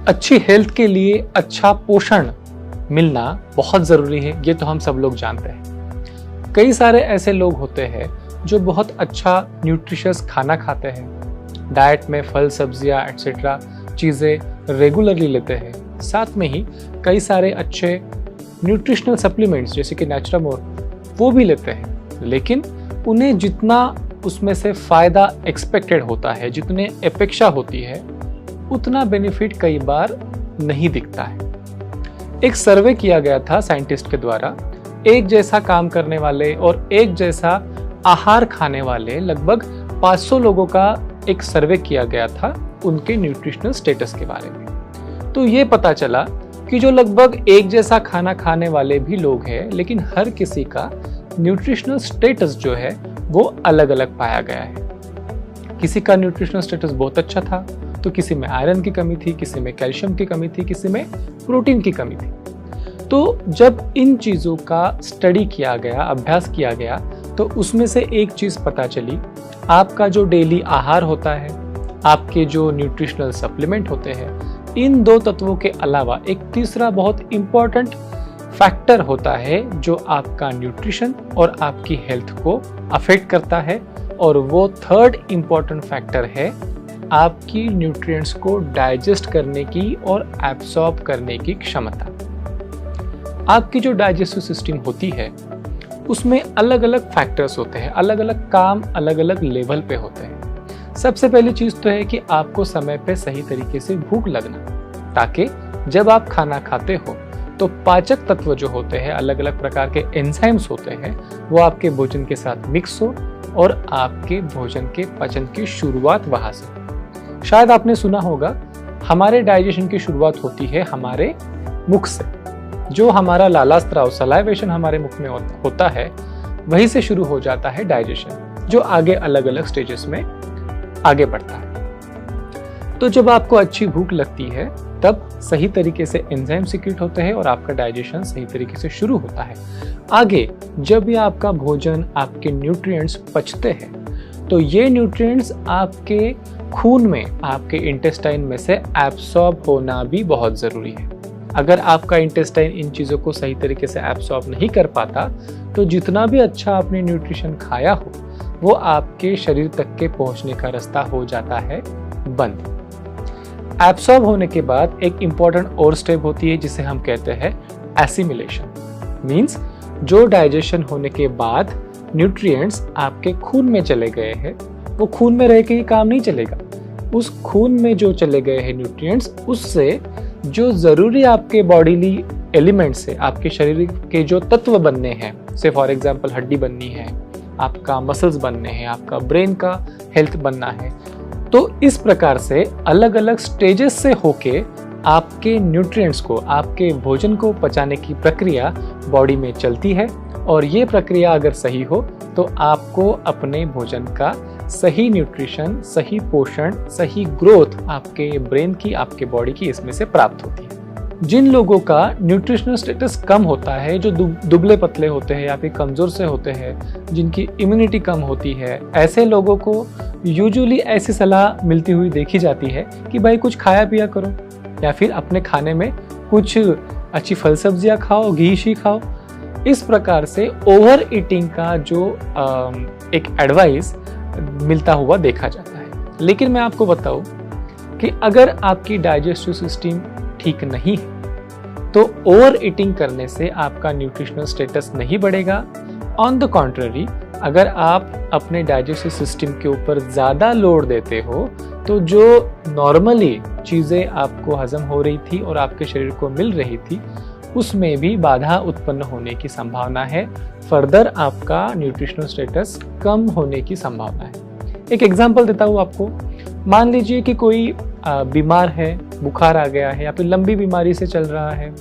अच्छी हेल्थ के लिए अच्छा पोषण मिलना बहुत ज़रूरी है, ये तो हम सब लोग जानते हैं। कई सारे ऐसे लोग होते हैं जो बहुत अच्छा न्यूट्रिशियस खाना खाते हैं, डाइट में फल सब्जियां एक्सेट्रा चीज़ें रेगुलरली लेते हैं, साथ में ही कई सारे अच्छे न्यूट्रिशनल सप्लीमेंट्स जैसे कि नेचुरामोर वो भी लेते हैं, लेकिन उन्हें जितना उसमें से फ़ायदा एक्सपेक्टेड होता है, जितने अपेक्षा होती है, उतना बेनिफिट कई बार नहीं दिखता है। एक सर्वे किया गया था साइंटिस्ट के द्वारा, एक जैसा काम करने वाले और एक जैसा आहार खाने वाले लगभग 500 लोगों का एक सर्वे किया गया था उनके न्यूट्रिशनल स्टेटस के बारे में। तो ये पता चला कि जो लगभग एक जैसा खाना खाने वाले भी लोग हैं, लेकिन हर किसी का न्यूट्रिशनल स्टेटस जो है वो अलग अलग पाया गया है। किसी का न्यूट्रिशनल स्टेटस बहुत अच्छा था, तो किसी में आयरन की कमी थी, किसी में कैल्शियम की कमी थी, किसी में प्रोटीन की कमी थी। तो जब इन चीज़ों का स्टडी किया गया, अभ्यास किया गया, तो उसमें से एक चीज़ पता चली, आपका जो डेली आहार होता है, आपके जो न्यूट्रिशनल सप्लीमेंट होते हैं, इन दो तत्वों के अलावा एक तीसरा बहुत इम्पॉर्टेंट फैक्टर होता है जो आपका न्यूट्रिशन और आपकी हेल्थ को अफेक्ट करता है, और वो थर्ड इम्पॉर्टेंट फैक्टर है आपकी न्यूट्रिएंट्स को डाइजेस्ट करने की और एब्सॉर्ब करने की क्षमता। आपकी जो डाइजेस्टिव सिस्टम होती है उसमें अलग अलग फैक्टर्स होते हैं, अलग अलग काम अलग अलग लेवल पे होते हैं। सबसे पहली चीज़ तो है कि आपको समय पे सही तरीके से भूख लगना, ताकि जब आप खाना खाते हो तो पाचक तत्व जो होते हैं, अलग अलग प्रकार के एंजाइम्स होते हैं, वो आपके भोजन के साथ मिक्स हो और आपके भोजन के पचन की शुरुआत वहाँ से। शायद आपने सुना होगा, हमारे डाइजेशन की शुरुआत होती है हमारे मुख से। जो हमारा लाला स्त्राव, सलाइवेशन हमारे मुख में होता है, वहीं से शुरू हो जाता है डाइजेशन, जो आगे अलग अलग स्टेजेस में आगे बढ़ता है। तो जब आपको अच्छी भूख लगती है तब सही तरीके से एंजाइम सीक्रेट होते हैं और आपका डाइजेशन सही तरीके से शुरू होता है। आगे जब भी आपका भोजन, आपके न्यूट्रिएंट्स पचते हैं, तो ये न्यूट्रिएंट्स आपके खून में, आपके इंटेस्टाइन में से एब्सॉर्ब होना भी बहुत ज़रूरी है। अगर आपका इंटेस्टाइन इन चीज़ों को सही तरीके से एब्सॉर्ब नहीं कर पाता, तो जितना भी अच्छा आपने न्यूट्रिशन खाया हो, वो आपके शरीर तक के पहुंचने का रास्ता हो जाता है बंद। एब्सॉर्ब होने के बाद एक इम्पॉर्टेंट और स्टेप होती है जिसे हम कहते हैं एसिमिलेशन। मीन्स जो डाइजेशन होने के बाद न्यूट्रिएंट्स आपके खून में चले गए हैं, वो खून में रह के ही काम नहीं चलेगा। उस खून में जो चले गए हैं न्यूट्रिएंट्स, उससे जो ज़रूरी आपके बॉडीली एलिमेंट्स है, आपके शरीर के जो तत्व बनने हैं, से फॉर एग्जांपल हड्डी बननी है, आपका मसल्स बनने हैं, आपका ब्रेन का हेल्थ बनना है, तो इस प्रकार से अलग अलग स्टेजेस से होके आपके न्यूट्रिएंट्स को, आपके भोजन को पचाने की प्रक्रिया बॉडी में चलती है। और ये प्रक्रिया अगर सही हो तो आपको अपने भोजन का सही न्यूट्रिशन, सही पोषण, सही ग्रोथ आपके ब्रेन की, आपके बॉडी की इसमें से प्राप्त होती है। जिन लोगों का न्यूट्रिशनल स्टेटस कम होता है, जो दुबले पतले होते हैं या फिर कमज़ोर से होते हैं, जिनकी इम्यूनिटी कम होती है, ऐसे लोगों को यूजुअली ऐसी सलाह मिलती हुई देखी जाती है कि भाई कुछ खाया पिया करो, या फिर अपने खाने में कुछ अच्छी फल सब्जियाँ खाओ, घी शी खाओ। इस प्रकार से ओवर ईटिंग का जो एक एडवाइस मिलता हुआ देखा जाता है। लेकिन मैं आपको बताऊं कि अगर आपकी डाइजेस्टिव सिस्टम ठीक नहीं है तो ओवर ईटिंग करने से आपका न्यूट्रिशनल स्टेटस नहीं बढ़ेगा। ऑन द कॉन्ट्ररी, अगर आप अपने डाइजेस्टिव सिस्टम के ऊपर ज़्यादा लोड देते हो तो जो नॉर्मली चीज़ें आपको हजम हो रही थी और आपके शरीर को मिल रही थी, उसमें भी बाधा उत्पन्न होने की संभावना है। फर्दर आपका न्यूट्रिशनल स्टेटस कम होने की संभावना है। एक एग्जांपल देता हूँ आपको। मान लीजिए कि कोई बीमार है, बुखार आ गया है या फिर लंबी बीमारी से चल रहा है।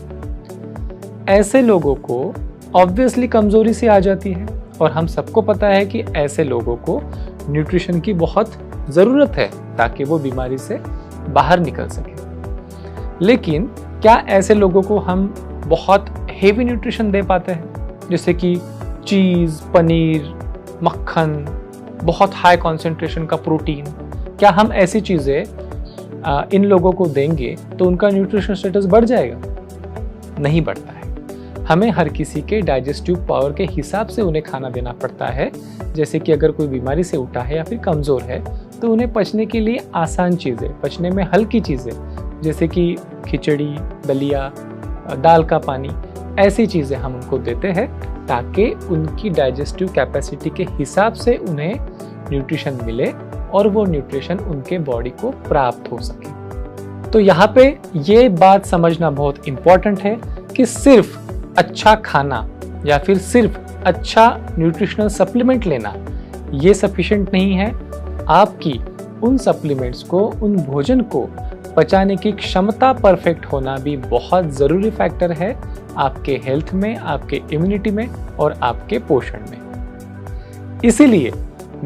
ऐसे लोगों को ऑब्वियसली कमजोरी से आ जाती है, और हम सबको पता है कि ऐसे लोगों को न्यूट्रिशन की बहुत ज़रूरत है ताकि वो बीमारी से बाहर निकल सके। लेकिन क्या ऐसे लोगों को हम बहुत हेवी न्यूट्रिशन दे पाते हैं, जैसे कि चीज़, पनीर, मक्खन, बहुत हाई कॉन्सेंट्रेशन का प्रोटीन? क्या हम ऐसी चीज़ें इन लोगों को देंगे तो उनका न्यूट्रिशन स्टेटस बढ़ जाएगा? नहीं बढ़ता है। हमें हर किसी के डाइजेस्टिव पावर के हिसाब से उन्हें खाना देना पड़ता है। जैसे कि अगर कोई बीमारी से उठा है या फिर कमज़ोर है तो उन्हें पचने के लिए आसान चीज़ें, पचने में हल्की चीज़ें जैसे कि खिचड़ी, दलिया, दाल का पानी, ऐसी चीज़ें हम उनको देते हैं ताकि उनकी डाइजेस्टिव कैपेसिटी के हिसाब से उन्हें न्यूट्रिशन मिले और वो न्यूट्रिशन उनके बॉडी को प्राप्त हो सके। तो यहाँ पे ये बात समझना बहुत इम्पॉर्टेंट है कि सिर्फ अच्छा खाना या फिर सिर्फ अच्छा न्यूट्रिशनल सप्लीमेंट लेना ये सफिशिएंट नहीं है। आपकी उन सप्लीमेंट्स को, उन भोजन को पचाने की क्षमता परफेक्ट होना भी बहुत ज़रूरी फैक्टर है आपके हेल्थ में, आपके इम्यूनिटी में और आपके पोषण में। इसीलिए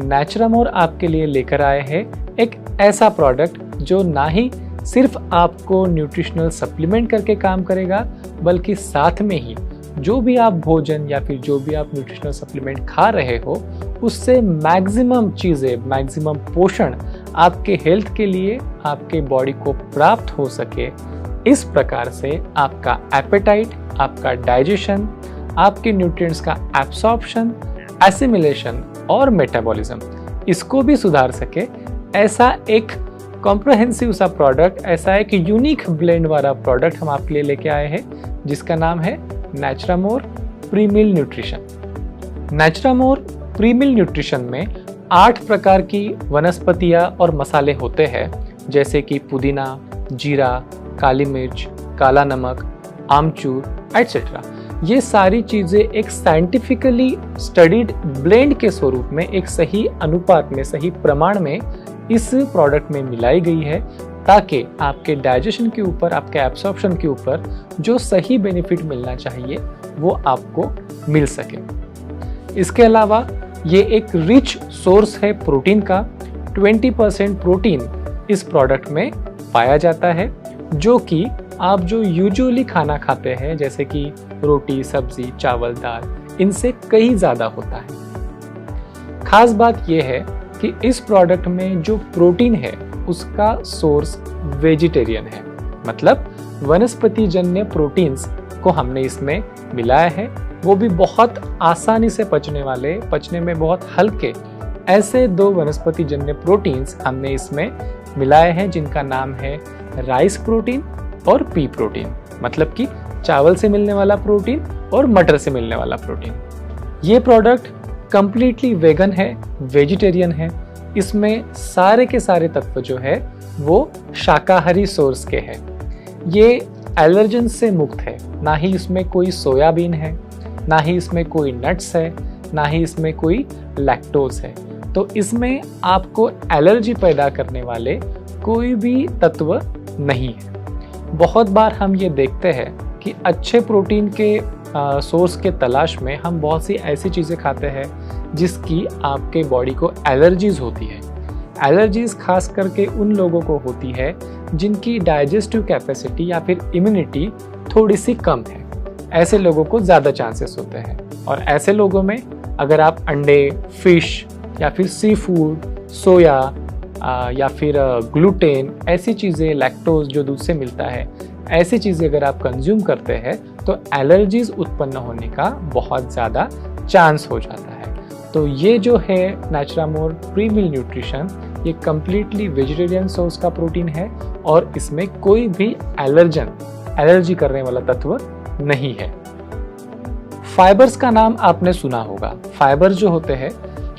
नेचुरामोर आपके लिए लेकर आए हैं एक ऐसा प्रोडक्ट जो ना ही सिर्फ आपको न्यूट्रिशनल सप्लीमेंट करके काम करेगा, बल्कि साथ में ही जो भी आप भोजन या फिर जो भी आप न्यूट्रिशनल सप्लीमेंट खा रहे हो उससे मैक्सिमम चीज़ें, मैक्सिमम पोषण आपके हेल्थ के लिए, आपके बॉडी को प्राप्त हो सके। इस प्रकार से आपका एपेटाइट, आपका डाइजेशन, आपके न्यूट्रिएंट्स का एब्सॉर्प्शन, एसिमिलेशन और मेटाबॉलिज्म, इसको भी सुधार सके। ऐसा एक कॉम्प्रहेंसिव सा प्रोडक्ट, ऐसा एक यूनिक ब्लेंड वाला प्रोडक्ट हम आपके लिए लेके आए हैं जिसका नाम है नेचुरामोर प्रीमिल न्यूट्रिशन। नेचुरामोर प्रीमिल न्यूट्रिशन में 8 प्रकार की वनस्पतियाँ और मसाले होते हैं जैसे कि पुदीना, जीरा, काली मिर्च, काला नमक, आमचूर एटसेट्रा। ये सारी चीज़ें एक साइंटिफिकली स्टडीड ब्लेंड के स्वरूप में एक सही अनुपात में, सही प्रमाण में इस प्रोडक्ट में मिलाई गई है ताकि आपके डाइजेशन के ऊपर, आपके एब्सॉर्प्शन के ऊपर जो सही बेनिफिट मिलना चाहिए वो आपको मिल सके। इसके अलावा ये एक रिच सोर्स है प्रोटीन का। 20% प्रोटीन इस प्रोडक्ट में पाया जाता है जो कि आप जो यूजुअली खाना खाते हैं जैसे कि रोटी, सब्जी, चावल, दाल, इनसे कहीं ज़्यादा होता है। खास बात यह है कि इस प्रोडक्ट में जो प्रोटीन है उसका सोर्स वेजिटेरियन है, मतलब वनस्पति जन्य प्रोटीन्स को हमने इसमें मिलाया है। वो भी बहुत आसानी से पचने वाले, पचने में बहुत हल्के, ऐसे 2 वनस्पति जन्य प्रोटीन्स हमने इसमें मिलाए हैं जिनका नाम है राइस प्रोटीन और पी प्रोटीन, मतलब कि चावल से मिलने वाला प्रोटीन और मटर से मिलने वाला प्रोटीन। ये प्रोडक्ट कंप्लीटली वेगन है, वेजिटेरियन है। इसमें सारे के सारे तत्व जो है वो शाकाहारी सोर्स के हैं। ये एलर्जन से मुक्त है, ना ही इसमें कोई सोयाबीन है, ना ही इसमें कोई नट्स है, ना ही इसमें कोई लैक्टोज है। तो इसमें आपको एलर्जी पैदा करने वाले कोई भी तत्व नहीं है। बहुत बार हम ये देखते हैं कि अच्छे प्रोटीन के सोर्स के तलाश में हम बहुत सी ऐसी चीज़ें खाते हैं जिसकी आपके बॉडी को एलर्जीज होती है। एलर्जीज खास करके उन लोगों को होती है जिनकी डाइजेस्टिव कैपेसिटी या फिर इम्यूनिटी थोड़ी सी कम है। ऐसे लोगों को ज़्यादा चांसेस होते हैं और ऐसे लोगों में अगर आप अंडे, फिश या फिर सी फूड, सोया या फिर ग्लूटेन, ऐसी चीज़ें, लैक्टोज जो दूध से मिलता है, ऐसी चीज़ें अगर आप कंज्यूम करते हैं तो एलर्जीज उत्पन्न होने का बहुत ज़्यादा चांस हो जाता है। तो ये जो है नेचुरामोर प्रीमिल न्यूट्रिशन, ये कम्प्लीटली वेजिटेरियन सोर्स का प्रोटीन है और इसमें कोई भी एलर्जी करने वाला तत्व नहीं है। फाइबर्स का नाम आपने सुना होगा। फाइबर जो होते हैं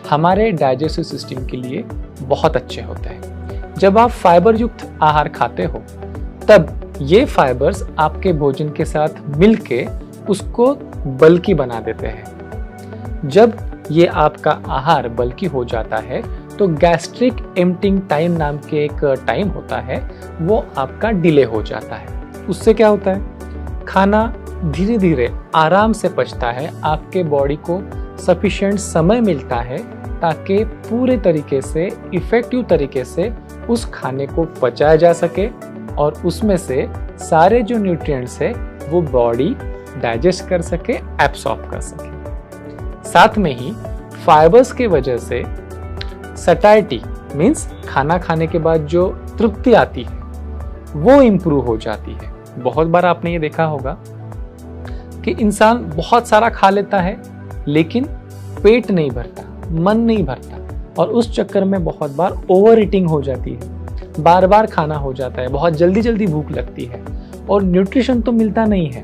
हमारे डाइजेस्टिव सिस्टम के लिए बहुत अच्छे होते हैं। जब आप फाइबर युक्त आहार खाते हो तब ये फाइबर्स आपके भोजन के साथ मिलके उसको बल्की बना देते हैं। जब ये आपका आहार बल्की हो जाता है तो गैस्ट्रिक एम्प्टिंग टाइम नाम के एक टाइम होता है, वो आपका डिले हो जाता है। उससे क्या होता है, खाना धीरे धीरे आराम से पचता है, आपके बॉडी को सफिशिएंट समय मिलता है ताकि पूरे तरीके से, इफेक्टिव तरीके से उस खाने को पचाया जा सके और उसमें से सारे जो न्यूट्रिएंट्स है वो बॉडी डाइजेस्ट कर सके, एब्सॉर्ब कर सके। साथ में ही फाइबर्स के वजह से सटाइटी मीन्स खाना खाने के बाद जो तृप्ति आती है वो इम्प्रूव हो जाती है। बहुत बार आपने ये देखा होगा कि इंसान बहुत सारा खा लेता है लेकिन पेट नहीं भरता, मन नहीं भरता, और उस चक्कर में बहुत बार ओवर ईटिंग हो जाती है, बार बार खाना हो जाता है, बहुत जल्दी जल्दी भूख लगती है और न्यूट्रिशन तो मिलता नहीं है,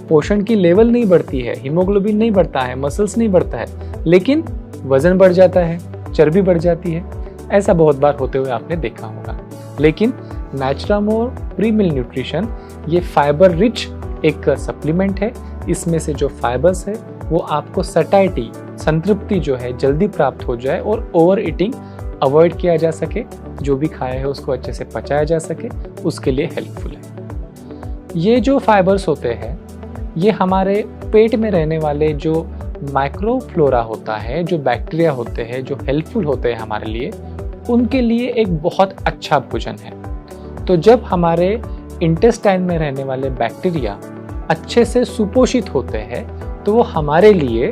पोषण की लेवल नहीं बढ़ती है, हीमोग्लोबिन नहीं बढ़ता है, मसल्स नहीं बढ़ता है, लेकिन वजन बढ़ जाता है, चर्बी बढ़ जाती है। ऐसा बहुत बार होते हुए आपने देखा होगा। लेकिन नैचुरामोर प्रीमिल न्यूट्रिशन ये फाइबर रिच एक सप्लीमेंट है। इसमें से जो फाइबर्स है वो आपको सटाइटी, संतृप्ति जो है जल्दी प्राप्त हो जाए और ओवर ईटिंग अवॉइड किया जा सके, जो भी खाया है उसको अच्छे से पचाया जा सके, उसके लिए हेल्पफुल है। ये जो फाइबर्स होते हैं ये हमारे पेट में रहने वाले जो माइक्रोफ्लोरा होता है, जो बैक्टीरिया होते हैं, जो हेल्पफुल होते हैं हमारे लिए, उनके लिए एक बहुत अच्छा भोजन है। तो जब हमारे इंटेस्टाइन में रहने वाले बैक्टीरिया अच्छे से सुपोषित होते हैं तो वो हमारे लिए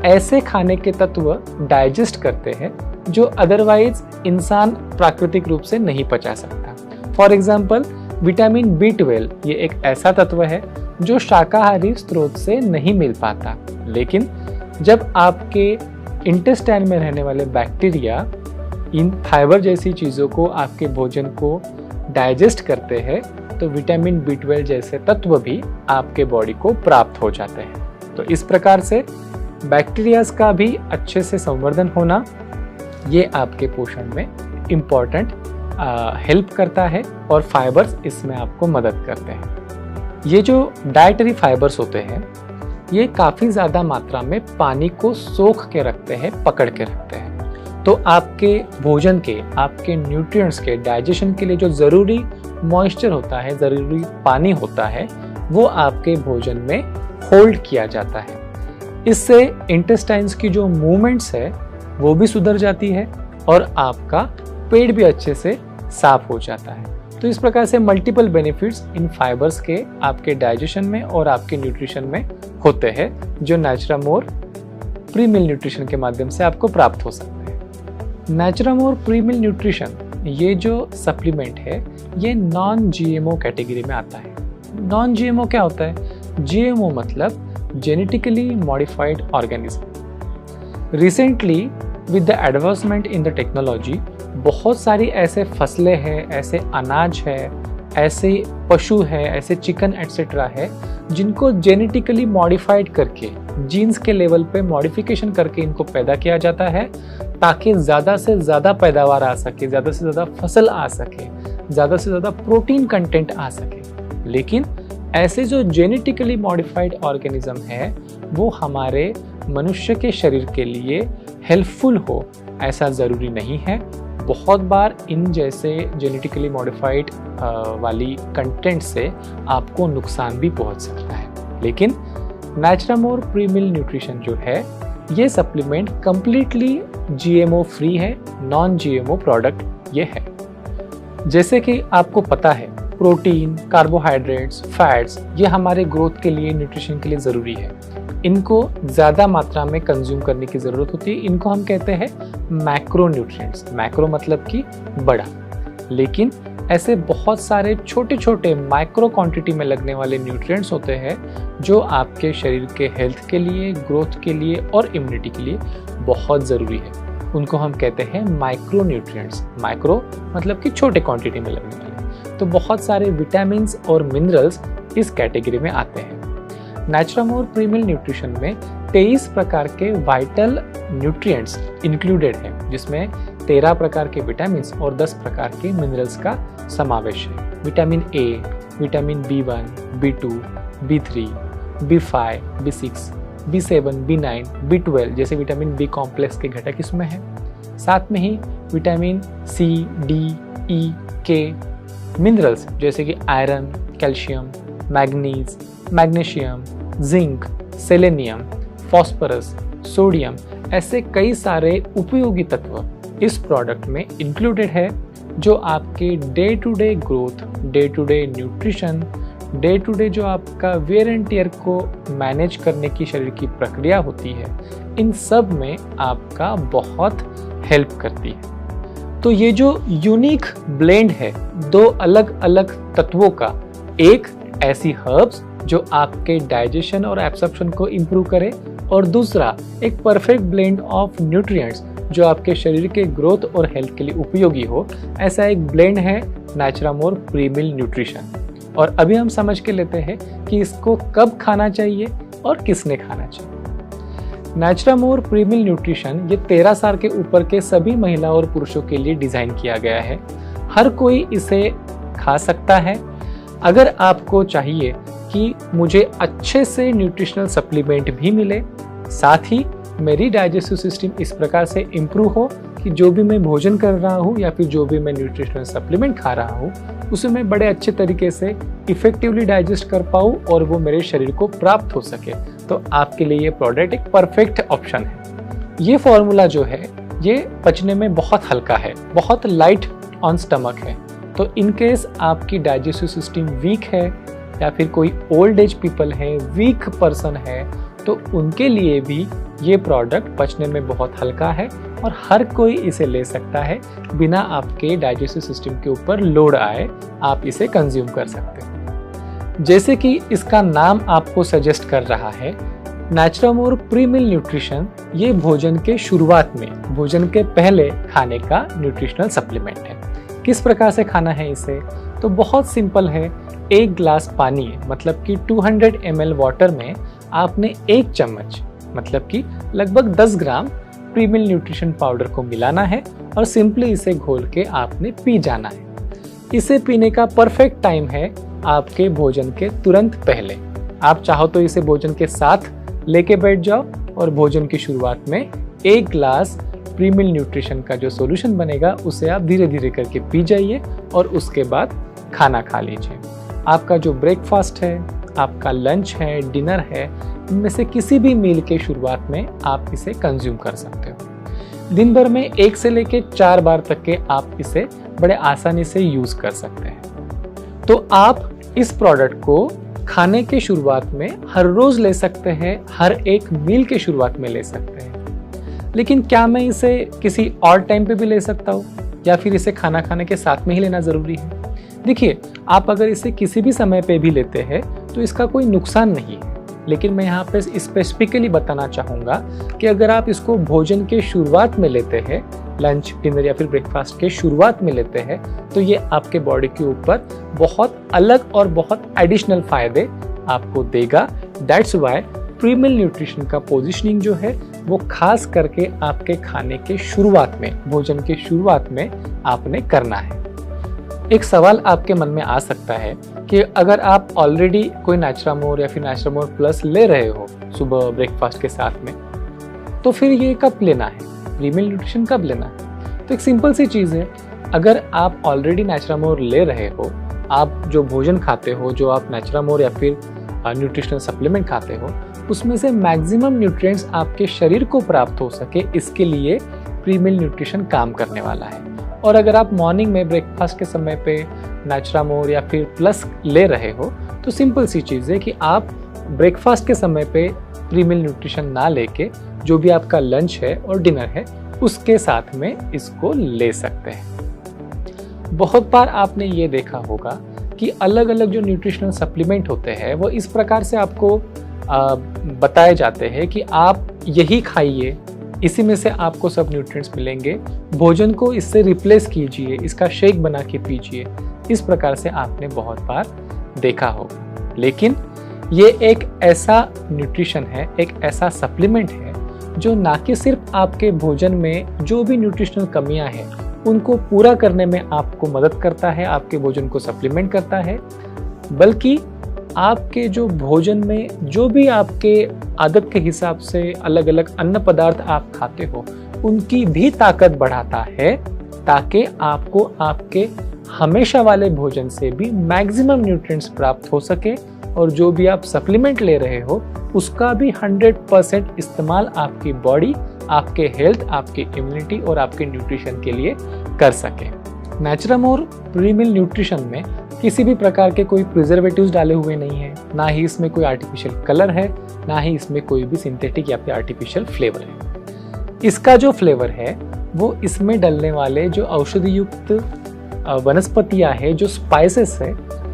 ऐसे खाने के तत्व डाइजेस्ट करते हैं जो अदरवाइज इंसान प्राकृतिक रूप से नहीं पचा सकता। फॉर एग्जाम्पल विटामिन B12 ये एक ऐसा तत्व है जो शाकाहारी स्रोत से नहीं मिल पाता, लेकिन जब आपके इंटेस्टाइन में रहने वाले बैक्टीरिया इन फाइबर जैसी चीज़ों को, आपके भोजन को डाइजेस्ट करते हैं तो विटामिन B12 जैसे तत्व भी आपके बॉडी को प्राप्त हो जाते हैं। तो इस प्रकार से बैक्टीरियाज का भी अच्छे से संवर्धन होना ये आपके पोषण में इम्पॉर्टेंट हेल्प करता है और फाइबर्स इसमें आपको मदद करते हैं। ये जो डाइटरी फाइबर्स होते हैं ये काफ़ी ज़्यादा मात्रा में पानी को सोख के रखते हैं, पकड़ के रखते हैं। तो आपके भोजन के, आपके न्यूट्रिएंट्स के डाइजेशन के लिए जो ज़रूरी मॉइस्चर होता है, ज़रूरी पानी होता है, वो आपके भोजन में होल्ड किया जाता है। इससे इंटेस्टाइन्स की जो मूवमेंट्स है वो भी सुधर जाती है और आपका पेट भी अच्छे से साफ हो जाता है। तो इस प्रकार से मल्टीपल बेनिफिट्स इन फाइबर्स के आपके डाइजेशन में और आपके न्यूट्रिशन में होते हैं, जो नैचुरामोर प्रीमिल न्यूट्रिशन के माध्यम से आपको प्राप्त हो सकते हैं। नैचुरामोर प्रीमिल न्यूट्रिशन ये जो सप्लीमेंट है ये नॉन GMO कैटेगरी में आता है। नॉन GMO क्या होता है? GMO मतलब genetically modified organism. Recently with the advancement in the technology बहुत सारी ऐसे फसलें हैं, ऐसे अनाज है, ऐसे पशु है, ऐसे चिकन एटसेट्रा है जिनको जेनेटिकली मॉडिफाइड करके, जीन्स के लेवल पे मॉडिफिकेशन करके इनको पैदा किया जाता है ताकि ज़्यादा से ज़्यादा पैदावार आ सके, ज़्यादा से ज़्यादा फसल आ सके, ज़्यादा से ज़्यादा प्रोटीन कंटेंट आ सके। लेकिन ऐसे जो जेनेटिकली मॉडिफाइड ऑर्गेनिज्म है वो हमारे मनुष्य के शरीर के लिए हेल्पफुल हो ऐसा ज़रूरी नहीं है। बहुत बार इन जैसे जेनेटिकली मॉडिफाइड वाली कंटेंट से आपको नुकसान भी पहुंच सकता है। लेकिन नैचुरामोर प्रीमिल न्यूट्रिशन जो है ये सप्लीमेंट कंप्लीटली GMO फ्री है, नॉन GMO प्रोडक्ट ये है। जैसे कि आपको पता है प्रोटीन, कार्बोहाइड्रेट्स, फैट्स ये हमारे ग्रोथ के लिए, न्यूट्रिशन के लिए ज़रूरी है। इनको ज़्यादा मात्रा में कंज्यूम करने की ज़रूरत होती है। इनको हम कहते हैं मैक्रो न्यूट्रिएंट्स। मैक्रो मतलब कि बड़ा, लेकिन ऐसे बहुत सारे छोटे छोटे माइक्रो क्वांटिटी में लगने वाले न्यूट्रिएंट्स होते हैं जो आपके शरीर के हेल्थ के लिए, ग्रोथ के लिए और इम्यूनिटी के लिए बहुत ज़रूरी है। उनको हम कहते हैं माइक्रो न्यूट्रिएंट्स। माइक्रो मतलब कि छोटे क्वांटिटी में लगने वाले। तो बहुत सारे विटामिन्स और मिनरल्स इस कैटेगरी में आते हैं। नैचुरामोर प्रीमिल न्यूट्रिशन में 23 प्रकार के वाइटल न्यूट्रिएंट्स इंक्लूडेड हैं, जिसमें 13 प्रकार के विटामिन्स और 10 प्रकार के मिनरल्स का समावेश है। Vitamin A, vitamin B1, B2, B3, B5, B6, B7, B9, B12 जैसे विटामिन B कॉम्प्लेक्स के घटक इसमें हैं। साथ में ही vitamin C, D, E, K, minerals जैसे कि iron, calcium, manganese, magnesium, zinc, selenium, phosphorus, sodium, ऐसे कई सारे उपयोगी तत्व इस प्रोडक्ट में इंक्लूडेड है जो आपके day to day growth, day to day nutrition, day to day जो आपका वेयर एंड टियर को मैनेज करने की शरीर की प्रक्रिया होती है, इन सब में आपका बहुत हेल्प करती है। तो ये जो यूनिक ब्लेंड है दो अलग अलग तत्वों का, एक ऐसी हर्ब्स जो आपके डाइजेशन और एब्सॉर्प्शन को इम्प्रूव करे, और दूसरा एक परफेक्ट ब्लेंड ऑफ न्यूट्रिएंट्स जो आपके शरीर के ग्रोथ और हेल्थ के लिए उपयोगी हो, ऐसा एक ब्लेंड है नैचुरामोर प्रीमिल न्यूट्रिशन। और अभी हम समझ के लेते हैं कि इसको कब खाना चाहिए और किसने खाना चाहिए। नैचुरामोर प्रीमिल न्यूट्रिशन ये 13 साल के ऊपर के सभी महिला और पुरुषों के लिए डिज़ाइन किया गया है। हर कोई इसे खा सकता है। अगर आपको चाहिए कि मुझे अच्छे से न्यूट्रिशनल सप्लीमेंट भी मिले, साथ ही मेरी डाइजेस्टिव सिस्टम इस प्रकार से इम्प्रूव हो कि जो भी मैं भोजन कर रहा हूँ या फिर जो भी मैं न्यूट्रिशनल सप्लीमेंट खा रहा हूँ उसे मैं बड़े अच्छे तरीके से इफेक्टिवली डाइजेस्ट कर पाऊँ और वो मेरे शरीर को प्राप्त हो सके, तो आपके लिए ये प्रोडक्ट एक परफेक्ट ऑप्शन है। ये फॉर्मूला जो है ये पचने में बहुत हल्का है, बहुत लाइट ऑन स्टमक है। तो इन केस आपकी डाइजेस्टिव सिस्टम वीक है या फिर कोई ओल्ड एज पीपल है, वीक पर्सन है, तो उनके लिए भी ये प्रोडक्ट पचने में बहुत हल्का है और हर कोई इसे ले सकता है बिना आपके डाइजेस्टिव सिस्टम के ऊपर लोड आए। आप इसे कंज्यूम कर सकते हैं। जैसे कि इसका नाम आपको सजेस्ट कर रहा है, नैचुरामोर प्रीमिल न्यूट्रिशन ये भोजन के शुरुआत में, भोजन के पहले खाने का न्यूट्रिशनल सप्लीमेंट है। किस प्रकार से खाना है इसे? तो बहुत सिंपल है। एक ग्लास पानी मतलब कि 200 ml वाटर में आपने एक चम्मच मतलब कि लगभग 10 ग्राम प्रीमिल न्यूट्रिशन पाउडर को मिलाना है और सिंपली इसे घोल के आपने पी जाना है। इसे पीने का परफेक्ट टाइम है आपके भोजन के तुरंत पहले। आप चाहो तो इसे भोजन के साथ लेके बैठ जाओ और भोजन की शुरुआत में एक ग्लास प्रीमिल न्यूट्रिशन का जो सॉल्यूशन बनेगा उसे आप धीरे धीरे करके पी जाइए और उसके बाद खाना खा लीजिए। आपका जो ब्रेकफास्ट है, आपका लंच है, डिनर है, इनमें से किसी भी मील के शुरुआत में आप इसे कंज्यूम कर सकते हो। दिन भर में 1 से लेके 4 बार तक के आप इसे बड़े आसानी से यूज कर सकते हैं। तो आप इस प्रोडक्ट को खाने के शुरुआत में हर रोज ले सकते हैं, हर एक मील के शुरुआत में ले सकते हैं। लेकिन क्या मैं इसे किसी और टाइम पे भी ले सकता हूँ या फिर इसे खाना खाने के साथ में ही लेना जरूरी है? देखिए, आप अगर इसे किसी भी समय पे भी लेते हैं तो इसका कोई नुकसान नहीं है। लेकिन मैं यहाँ पे स्पेसिफिकली बताना चाहूँगा कि अगर आप इसको भोजन के शुरुआत में लेते हैं, लंच, डिनर या फिर ब्रेकफास्ट के शुरुआत में लेते हैं, तो ये आपके बॉडी के ऊपर बहुत अलग और बहुत एडिशनल फायदे आपको देगा। दैट्स वाई प्रीमिल न्यूट्रिशन का पोजिशनिंग जो है वो खास करके आपके खाने के शुरुआत में, भोजन के शुरुआत में आपने करना है। एक सवाल आपके मन में आ सकता है कि अगर आप ऑलरेडी कोई नैचुरामोर या फिर नैचुरामोर प्लस ले रहे हो सुबह ब्रेकफास्ट के साथ में, तो फिर ये कब लेना है, प्रीमिल न्यूट्रिशन कब लेना है? तो एक सिंपल सी चीज़ है, अगर आप ऑलरेडी नैचुरामोर ले रहे हो, आप जो भोजन खाते हो, जो आप नैचुरामोर या फिर न्यूट्रिशनल सप्लीमेंट खाते हो, उसमें से मैक्सिमम न्यूट्रिएंट्स आपके शरीर को प्राप्त हो सके, इसके लिए प्रीमिल न्यूट्रिशन काम करने वाला है। और अगर आप मॉर्निंग में ब्रेकफास्ट के समय पे नैचुरामोर या फिर प्लस ले रहे हो, तो सिंपल सी चीज़ है कि आप ब्रेकफास्ट के समय पे प्रीमिल न्यूट्रिशन ना लेके जो भी आपका लंच है और डिनर है उसके साथ में इसको ले सकते हैं। बहुत बार आपने ये देखा होगा कि अलग अलग जो न्यूट्रिशनल सप्लीमेंट होते हैं वो इस प्रकार से आपको बताए जाते हैं कि आप यही खाइए, इसी में से आपको सब न्यूट्रिएंट्स मिलेंगे, भोजन को इससे रिप्लेस कीजिए, इसका शेक बना के पीजिए। इस प्रकार से आपने बहुत बार देखा होगा। लेकिन ये एक ऐसा न्यूट्रिशन है, एक ऐसा सप्लीमेंट है जो ना कि सिर्फ आपके भोजन में जो भी न्यूट्रिशनल कमियां हैं उनको पूरा करने में आपको मदद करता है, आपके भोजन को सप्लीमेंट करता है, बल्कि आपके जो भोजन में जो भी आपके आदत के हिसाब से अलग अलग अन्न पदार्थ आप खाते हो उनकी भी ताकत बढ़ाता है, ताकि आपको आपके हमेशा वाले भोजन से भी मैक्सिमम न्यूट्रिएंट्स प्राप्त हो सके और जो भी आप सप्लीमेंट ले रहे हो उसका भी 100% इस्तेमाल आपकी बॉडी, आपके हेल्थ, आपकी इम्यूनिटी और आपके न्यूट्रिशन के लिए कर सके। नैचुरामोर प्रीमिल न्यूट्रिशन में किसी भी प्रकार के कोई प्रिजर्वेटिव्स डाले हुए नहीं है, ना ही इसमें कोई आर्टिफिशियल कलर है, ना ही इसमें कोई भी सिंथेटिक या फिर आर्टिफिशियल फ्लेवर है। इसका जो फ्लेवर है वो इसमें डलने वाले जो औषधि युक्त वनस्पतियां हैं, जो स्पाइसेस है,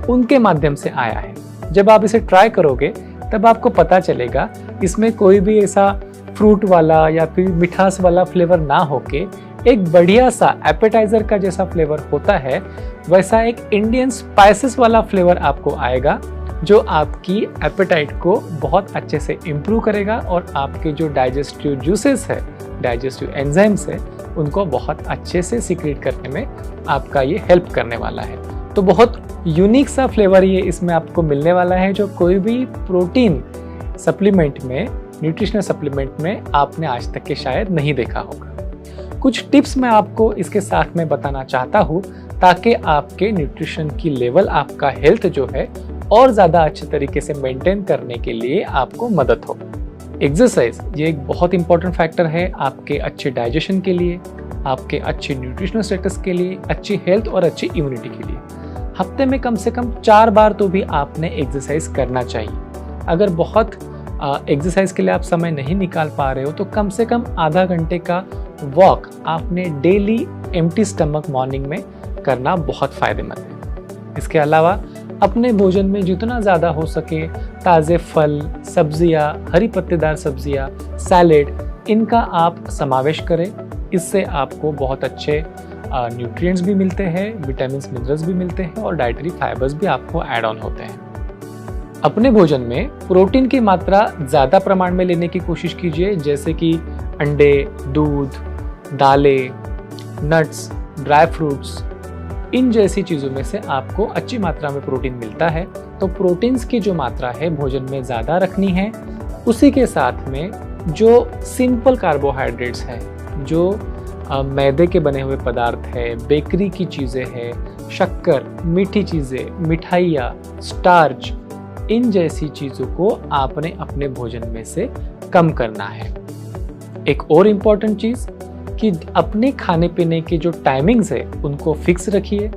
उनके माध्यम से आया है। जब आप इसे ट्राई करोगे तब आपको पता चलेगा इसमें कोई भी ऐसा फ्रूट वाला या फिर मिठास वाला फ्लेवर ना होके एक बढ़िया सा एपेटाइजर का जैसा फ्लेवर होता है, वैसा एक इंडियन स्पाइसेस वाला फ्लेवर आपको आएगा, जो आपकी एपेटाइट को बहुत अच्छे से इम्प्रूव करेगा और आपके जो डाइजेस्टिव जूसेस है, डाइजेस्टिव एंजाइम्स है, उनको बहुत अच्छे से सीक्रेट करने में आपका ये हेल्प करने वाला है। तो बहुत यूनिक सा फ्लेवर ये इसमें आपको मिलने वाला है, जो कोई भी प्रोटीन सप्लीमेंट में, न्यूट्रिशनल सप्लीमेंट में आपने आज तक के शायद नहीं देखा होगा। कुछ टिप्स मैं आपको इसके साथ में बताना चाहता हूँ ताकि आपके न्यूट्रिशन की लेवल, आपका हेल्थ जो है और ज़्यादा अच्छे तरीके से मेंटेन करने के लिए आपको मदद हो। एक्सरसाइज ये एक बहुत इंपॉर्टेंट फैक्टर है आपके अच्छे डाइजेशन के लिए, आपके अच्छे न्यूट्रिशनल स्टेटस के लिए, अच्छी हेल्थ और अच्छी इम्यूनिटी के लिए। हफ्ते में कम से कम 4 बार तो भी आपने एक्सरसाइज करना चाहिए। अगर बहुत एक्सरसाइज के लिए आप समय नहीं निकाल पा रहे हो तो कम से कम आधा घंटे का वॉक आपने डेली एम्प्टी स्टमक मॉर्निंग में करना बहुत फायदेमंद है। इसके अलावा अपने भोजन में जितना ज़्यादा हो सके ताज़े फल, सब्जियां, हरी पत्तेदार सब्जियां, सैलेड, इनका आप समावेश करें। इससे आपको बहुत अच्छे न्यूट्रिएंट्स भी मिलते हैं, विटामिन्स, मिनरल्स भी मिलते हैं और डाइटरी फाइबर्स भी आपको ऐड ऑन होते हैं। अपने भोजन में प्रोटीन की मात्रा ज़्यादा प्रमाण में लेने की कोशिश कीजिए, जैसे कि अंडे, दूध, दालें, नट्स, ड्राई फ्रूट्स, इन जैसी चीज़ों में से आपको अच्छी मात्रा में प्रोटीन मिलता है। तो प्रोटीन्स की जो मात्रा है भोजन में ज़्यादा रखनी है। उसी के साथ में जो सिंपल कार्बोहाइड्रेट्स हैं, जो मैदे के बने हुए पदार्थ है, बेकरी की चीज़ें हैं, शक्कर, मीठी चीज़ें, मिठाइयाँ, स्टार्च, इन जैसी चीज़ों को आपने अपने भोजन में से कम करना है। एक और इम्पॉर्टेंट चीज़ कि अपने खाने पीने के जो टाइमिंग्स है उनको फिक्स रखिए।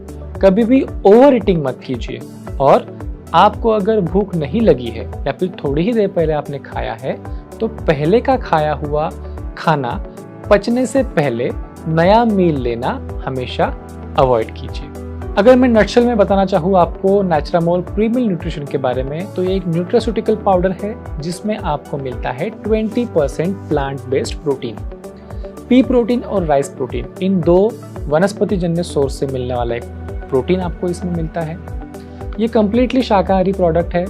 कभी भी ओवर ईटिंग मत कीजिए और आपको अगर भूख नहीं लगी है या फिर थोड़ी ही देर पहले आपने खाया है तो पहले का खाया हुआ खाना पचने से पहले नया मील लेना हमेशा अवॉइड कीजिए। अगर मैं नटशल में बताना चाहूँ आपको नेचुरामोल प्रीमिल न्यूट्रिशन के बारे में, तो ये एक न्यूट्रास्यूटिकल पाउडर है जिसमें आपको मिलता है 20% plant based protein. P protein और राइस प्रोटीन, इन 2 वनस्पति जन्य सोर्स से मिलने वाला एक प्रोटीन आपको इसमें मिलता है। ये कम्प्लीटली शाकाहारी प्रोडक्ट है।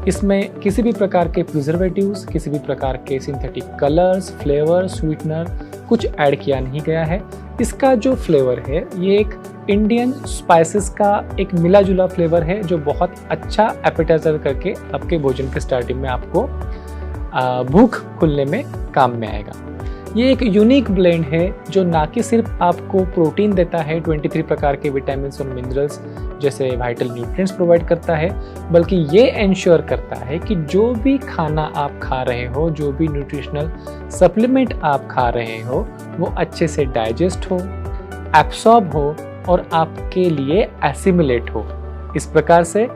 इसमें किसी भी प्रकार के प्रिजर्वेटिव्स, किसी भी प्रकार के सिंथेटिक कलर्स, फ्लेवर, स्वीटनर कुछ ऐड किया नहीं गया है। इसका जो फ्लेवर है ये एक इंडियन स्पाइसेस का एक मिला जुला फ्लेवर है, जो बहुत अच्छा एपेटाइजर करके आपके भोजन के स्टार्टिंग में आपको भूख खुलने में काम में आएगा। ये एक यूनिक ब्लेंड है जो ना कि सिर्फ आपको प्रोटीन देता है, 23 प्रकार के विटामिन और मिनरल्स जैसे वाइटल न्यूट्रिएंट्स प्रोवाइड करता है, बल्कि ये एंश्योर करता है कि जो भी खाना आप खा रहे हो, जो भी न्यूट्रिशनल सप्लीमेंट आप खा रहे हो, वो अच्छे से डाइजेस्ट हो, एब्सॉर्ब हो और आपके लिए एसिमिलेट हो। इस प्रकार से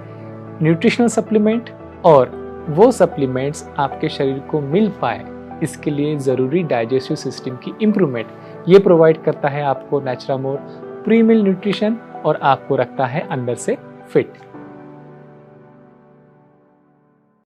न्यूट्रिशनल सप्लीमेंट और वो सप्लीमेंट्स आपके शरीर को मिल पाए, इसके लिए ज़रूरी डाइजेस्टिव सिस्टम की इम्प्रूवमेंट ये प्रोवाइड करता है आपको नेचुरामोल प्रीमिल न्यूट्रिशन और आपको रखता है अंदर से फिट।